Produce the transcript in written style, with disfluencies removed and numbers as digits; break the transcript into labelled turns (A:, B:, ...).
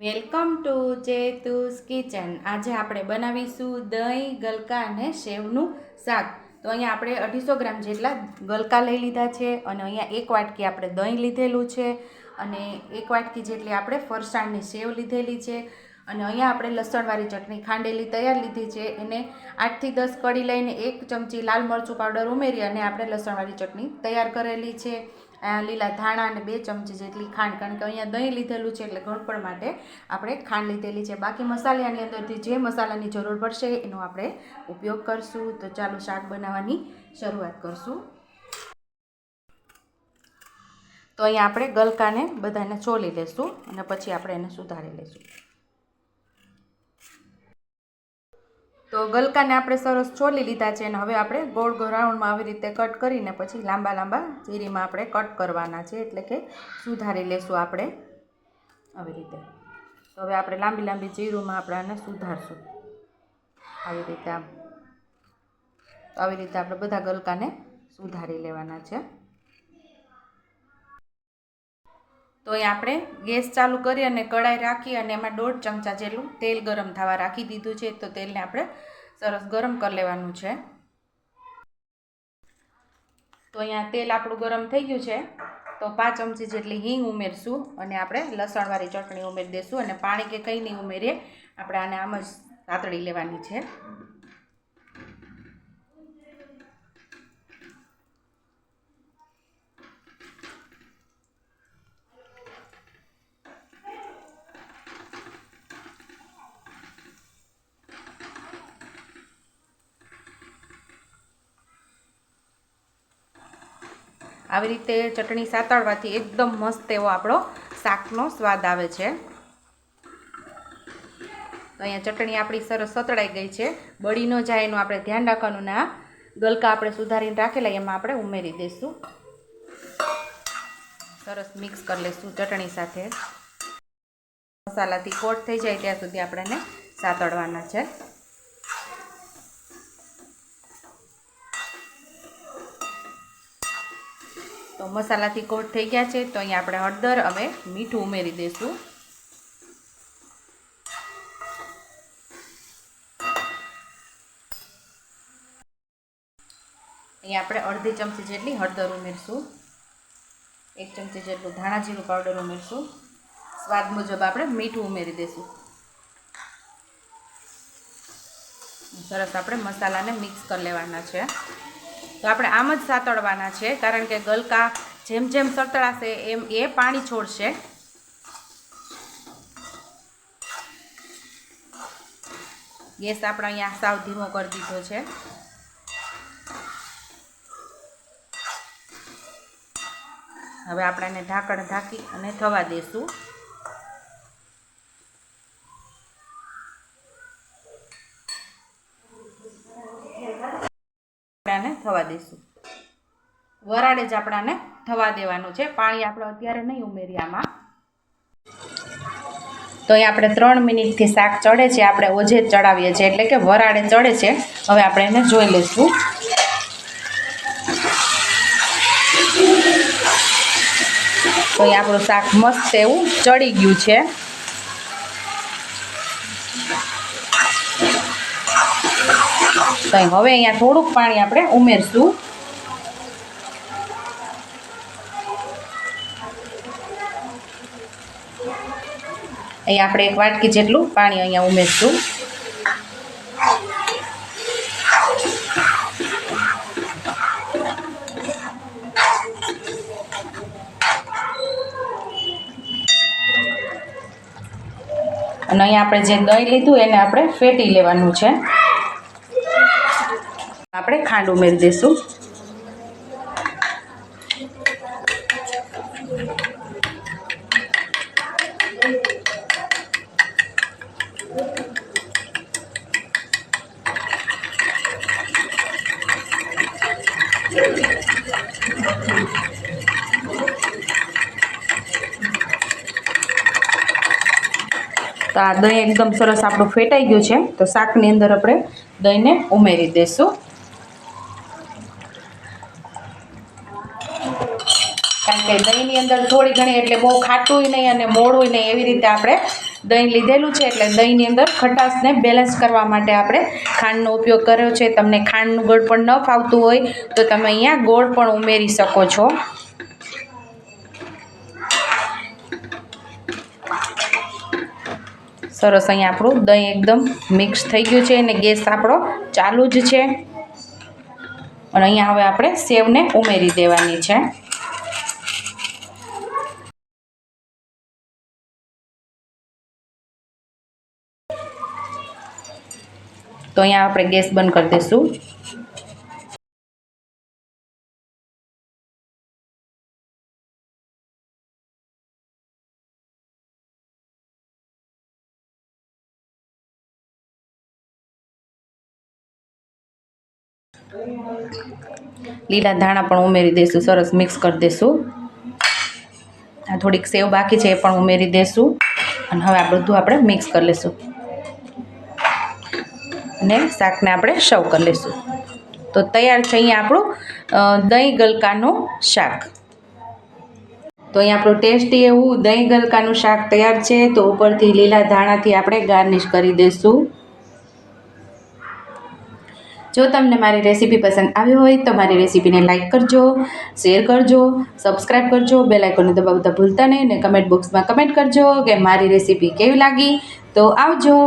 A: Welcome to ચેતુસ kitchen. આજે આપણે બનાવીશું દહીં ગલકા અને સેવનું શાક। તો અહીંયા આપણે 250 ગ્રામ જેટલા ગલકા લઈ લીધા છે અને અહીંયા 1 વાટકી આપણે દહીં લીધેલું છે અને 1 વાટકી જેટલી આપણે ફરસાણની સેવ લીધેલી છે અને અહીંયા આપણે લસણવાળી ચટણી ખાંડેલી તૈયાર લીધી છે। એને 8 થી 10 કળી લઈને 1 ચમચી લાલ મરચું પાવડર ઉમેરી અને આપણે લસણવાળી ચટણી તૈયાર કરેલી છે। લીલા ધાણા અને 2 ચમચી જેટલી ખાંડ, કારણ કે અહીંયા દહીં લીધેલું છે એટલે ગળપણ માટે આપણે ખાંડ લીધેલી છે। બાકી મસાલાની અંદરથી જે મસાલાની જરૂર પડશે એનો આપણે ઉપયોગ કરશું। તો ચાલો શાક બનાવવાની શરૂઆત કરશું। તો અહીંયા આપણે ગલકાને બધાને છોલી લેશું અને પછી આપણે એને સુધારી લઈશું। તો ગલકાને આપણે સરસ છોલી લીધા છે અને હવે આપણે ગોળ ગોળ રાઉન્ડમાં આવી રીતે કટ કરીને પછી લાંબા લાંબા ચીરીમાં આપણે કટ કરવાના છે, એટલે કે સુધારી લેશું આપણે આવી રીતે। તો હવે આપણે લાંબી લાંબી ચીરુમાં આપણે આને સુધારશું આવી રીતે। આવી રીતે આપણે બધા ગલકાને સુધારી લેવાના છે। તો અહીં આપણે ગેસ ચાલુ કરી અને કઢાઈ રાખી અને એમાં 1.5 ચમચા જેટલું તેલ ગરમ થવા રાખી દીધું છે। તો તેલને આપણે સરસ ગરમ કરી લેવાનું છે। તો અહીંયા તેલ આપણું ગરમ થઈ ગયું છે તો 5 ચમચી જેટલી હિંગ ઉમેરશું અને આપણે લસણવાળી ચટણી ઉમેરી દઈશું અને પાણી કે કંઈ નહીં ઉમેરીએ, આપણે આને આમ જ સાતળી લેવાની છે। આવી રીતે ચટણી સાતળવાથી એકદમ મસ્ત એવો આપણો શાકનો સ્વાદ આવે છે। તો અહીંયા ચટણી આપણી સરસ સતળાઈ ગઈ છે, બળી ન જાય એનું આપણે ધ્યાન રાખવાનું ને આ ગલકા આપણે સુધારીને રાખેલા એમાં આપણે ઉમેરી દઈશું। સરસ મિક્સ કરી લઈશું ચટણી સાથે। મસાલાથી કોટ થઈ જાય ત્યાં સુધી આપણે એને સાતળવાના છે। તો મસાલાથી કોટ થઈ ગયા છે તો અહીંયા આપણે હળદર હવે મીઠું ઉમેરી દઈશું। અહીંયા આપણે અડધી ચમચી જેટલી હળદર ઉમેરશું, 1 ચમચી જેટલું ધાણા જીરું પાવડર ઉમેરશું, સ્વાદ મુજબ આપણે મીઠું ઉમેરી દઈશું। સરસ આપણે મસાલાને મિક્સ કરી લેવાના છે। તો આપણે આમ જ સાતળવાના છે, કારણ કે ગલકા જેમ જેમ સતળાશે એમ એ પાણી છોડશે। ગેસ આપણે અહીંયા સાવ ધીમો કરી દીધો છે। હવે આપણે એને ઢાંકણ ઢાંકી અને થવા દઈશું। થવા દઈશું વરાળે જ આપણાને થવા દેવાનું છે, પાણી આપણે અત્યારે નહીં ઉમેરીએ આમાં। તો અહીં આપણે 3 મિનિટથી શાક ચડે છે, આપણે ઓજે જ ચડાવીએ છીએ એટલે કે વરાળે ચડે છે। હવે આપણે એને જોઈ લઈશું। તો અહીં આપણું શાક મસ્ત એવું ચડી ગયું છે। તો હવે અહીંયા થોડુંક પાણી આપણે ઉમેરશું। અહીંયા આપણે 1 વાટકી જેટલું પાણી અહીંયા ઉમેરશું। અને અહીંયા આપણે જે દહીં લીધું એને આપણે ફેટી લેવાનું છે। આપણે ખાંડ ઉમેરી દઈશું। તો આ દહીં એકદમ સરસ આપણું ફેટાઈ ગયું છે, તો શાકની અંદર આપણે દહીંને ઉમેરી દઈશું। કારણ કે દહીંની અંદર થોડી ઘણી એટલે બહુ ખાટું નહીં અને મોળું નહીં એવી રીતે આપણે દહીં લીધેલું છે એટલે દહીંની અંદર ખટાશને બેલેન્સ કરવા માટે આપણે ખાંડનો ઉપયોગ કર્યો છે. તમને ખાંડનું ગોળ પણ ન ફાવતું હોય તો તમે અહીંયા ગોળ પણ ઉમેરી શકો છો. સરસ અહીંયા આપણું દહીં એકદમ મિક્સ થઈ ગયું છે અને ગેસ આપણો ચાલુ જ છે. અને અહીંયા હવે આપણે સેવને ઉમેરી દેવાની છે. તો અહીંયા આપણે ગેસ બંધ કરી દઈશું. લીલા ધાણા પણ ઉમેરી દઈશું. સરસ મિક્સ કરી દઈશું. આ થોડીક સેવ બાકી છે એ પણ ઉમેરી દઈશું. અને હવે આ બધું આપણે મિક્સ કરી લઈશું અને શાકને આપણે સર્વ કરી લઈશું. તો તૈયાર છે અહીંયા આપણું દહીં ગલકાનું શાક. તો અહીંયા આપણું ટેસ્ટી એવું દહીં ગલકાનું શાક તૈયાર છે. તો ઉપરથી લીલા ધાણાથી આપણે ગાર્નિશ કરી દઈશું. જો તમને મારી રેસીપી પસંદ આવી હોય તો મારી રેસીપીને લાઇક કરજો, શેર કરજો, સબસ્ક્રાઈબ કરજો, બેલ આઇકોનને દબાવતા ભૂલતા નહીં, ને કમેન્ટ બોક્સમાં કમેન્ટ કરજો કે મારી રેસીપી કેવી લાગી. તો આવજો.